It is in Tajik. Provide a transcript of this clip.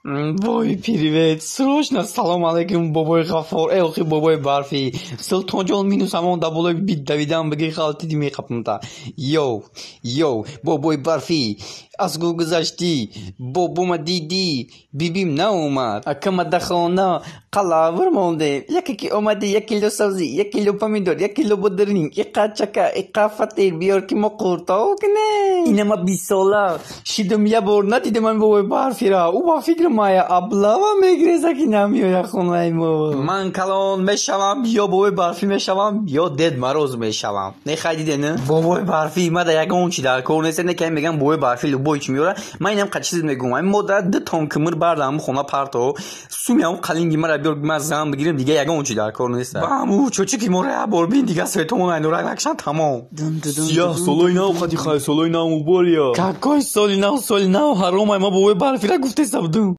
Бой, привет. Срочно салом алейкум бобой Ғафор. Элхи бобой барфи. Султонҷон минус ҳамон даболои бит давидан бигир халтиди меқапмта. Йоу, бобой барфи. Аз гул гузашти. Бобома диди. Бибим наомад. Акама да хона қалавр монде. Яке ки омади 1 кило сабзи, 1 кило помидор, 1 кило бодирнинг, иқа чака, иқа фатир биёр ки мо қуртов кунем. Инама 20 сола. Шидам я бор надидам ман бобой барфира. Ӯ ба фикр мая аблава мегиреза ки намиёя хонаи мо. Ман калон мешавам ё бобой барфи мешавам ё Дед Мороз мешавам. Нехайдиде не? Бобой барфи мада ягон чи дар кор нест. Некам мегам бобой барфи любой чи меёра. Ман инам қад чиз мегум. Ай модар 2 тон кимир бардам хона парто. Сумиам қалинги мара биёр ки ман зам бигирем дига ягон чи дар кор нест. Баму чочи ки мора бор бин дига светон ай нора акшан тамом. Сиёҳ солои нав қади хай солои нав мубория. Какой соли нав ҳаром ай ма бобой барфира гуфте сабдум.